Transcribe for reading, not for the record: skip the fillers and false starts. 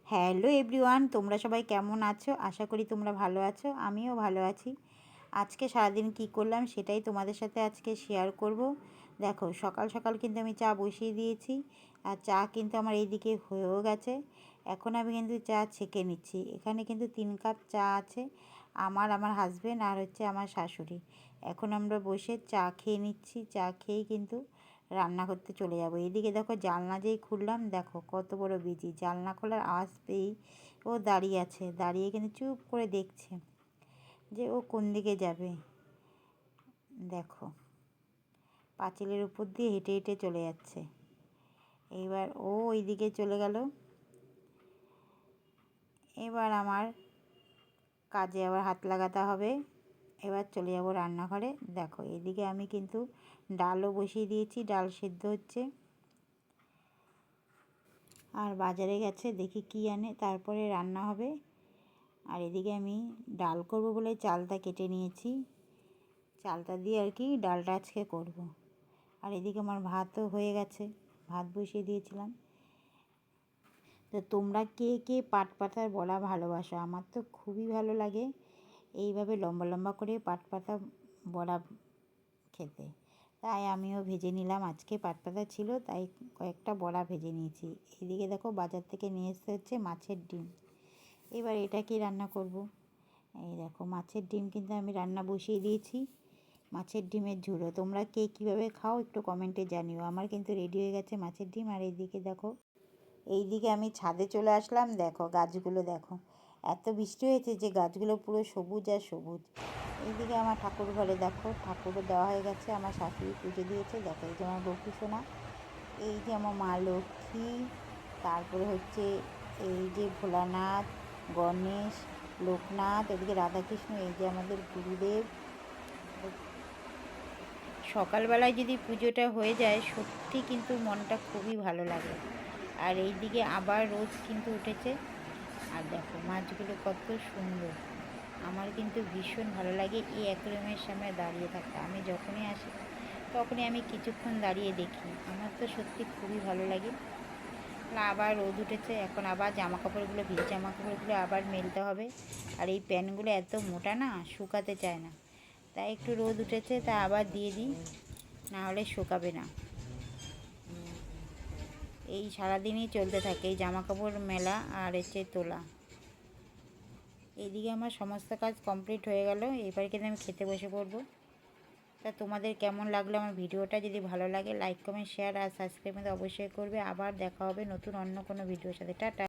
Hello everyone, তোমরা সবাই কেমন আছো? আশা করি তোমরা ভালো আছো। আমিও ভালো আছি। আজকে সারাদিন কি করলাম সেটাই তোমাদের সাথে আজকে শেয়ার করব। দেখো, সকাল সকাল কিন্তু আমি চা বসিয়ে দিয়েছি, আর চা কিন্তু আমার এইদিকে হয়েও গেছে। এখন আমি কিন্তু চা ছেঁকে নিচ্ছি। এখানে কিন্তু 3 কাপ চা আছে, আমার হাজবেন্ড আর হচ্ছে আমার শাশুড়ি। এখন আমরা বসে চা খেয়ে নিচ্ছি। চা খেয়েই কিন্তু রান্না করতে চলে যাব। এইদিকে দেখো, জানলা যেই খুললাম, দেখো কত বড় বিজি। জানলা খোলার আওয়াজ পেয়েই ও দাঁড়িয়ে আছে, দাঁড়িয়ে কিন্তু চুপ করে দেখছে যে ও কোন দিকে যাবে। দেখো, পাঁচিলের উপর দিয়ে হেঁটে হেঁটে চলে যাচ্ছে। এইবার ও ওই দিকে চলে গেল। এবার আমার কাজে আবার হাত লাগাতে হবে। এবার চলে যাব রান্নাঘরে। দেখো, এদিকে আমি কিন্তু ডালও বসিয়ে দিয়েছি, ডাল সেদ্ধ হচ্ছে। আর বাজারে গেছে, দেখি কি আনে, তারপরে রান্না হবে। আর এদিকে আমি ডাল করব বলে চালটা কেটে নিয়েছি। চালটা দিয়ে আর কি ডালটা আজকে করব। আর এদিকে আমার ভাতও হয়ে গেছে, ভাত বসিয়ে দিয়েছিলাম। তো তোমরা কে কে পাট পাতার বড়া ভালোবাসো? আমার তো খুবই ভালো লাগে এইভাবে লম্বা লম্বা করে পাট পাতা বড়া খেতে। তাই আমিও ভেজে নিলাম। আজকে পাট পাতা ছিল, তাই কয়েকটা বড়া ভেজে নিয়েছি। এদিকে দেখো, বাজার থেকে নিয়ে এসতে হচ্ছে মাছের ডিম। এবার এটা কি রান্না করব। এই দেখো, মাছের ডিম কিন্তু আমি রান্না বসিয়ে দিয়েছি। মাছের ডিমের ঝুড়ো। তোমরা কে কীভাবে খাও একটু কমেন্টে জানিও। আমার কিন্তু রেডি হয়ে গেছে মাছের ডিম। আর এইদিকে দেখো, এইদিকে আমি ছাদে চলে আসলাম। দেখো গাছগুলো, দেখো এত বৃষ্টি হয়েছে যে গাছগুলো পুরো সবুজ আর সবুজ। এইদিকে আমার ঠাকুর ঘরে দেখো, ঠাকুরও দেওয়া হয়ে গেছে। আমার শাশুড়ি পুজো দিয়েছে। দেখো, এই যে আমার লক্ষ্মী সোনা, এই যে আমার মা লক্ষ্মী, তারপরে হচ্ছে এই যে ভোলানাথ, গণেশ, লোকনাথ, এদিকে রাধাকৃষ্ণ, এই যে আমাদের গুরুদেব। সকালবেলায় যদি পুজোটা হয়ে যায়, সত্যি কিন্তু মনটা খুবই ভালো লাগে। আর এই দিকে আবার রোদ কিন্তু উঠেছে। আর দেখো মাছগুলো কত সুন্দর। আমার কিন্তু ভীষণ ভালো লাগে এই অ্যাকুয়ারিয়ামের সামনে দাঁড়িয়ে থাকতে। আমি যখনই আসি তখনই আমি কিছুক্ষণ দাঁড়িয়ে দেখি। আমার তো সত্যি খুবই ভালো লাগে। আবার রোদ উঠেছে, এখন আবার জামা কাপড়গুলো, ভিজে জামা কাপড়গুলো আবার মেলতে হবে। আর এই প্যান্টগুলো এত মোটা না, শুকাতে চায় না। তাই একটু রোদ উঠেছে, তা আবার দিয়ে দিই, না হলে শুকাবে না। এই সারাদিনই চলতে থাকে এই জামা কাপড় মেলা আর হচ্ছে তোলা। এইদিকে আমার সমস্ত কাজ কমপ্লিট হয়ে গেল। এবার কিন্তু আমি খেতে বসে পড়বো। তা তোমাদের কেমন লাগলো আমার ভিডিওটা? যদি ভালো লাগে লাইক কমেন্ট শেয়ার আর সাবস্ক্রাইব অবশ্যই করবে। আবার দেখা হবে নতুন অন্য কোনো ভিডিওর সাথে। টাটা।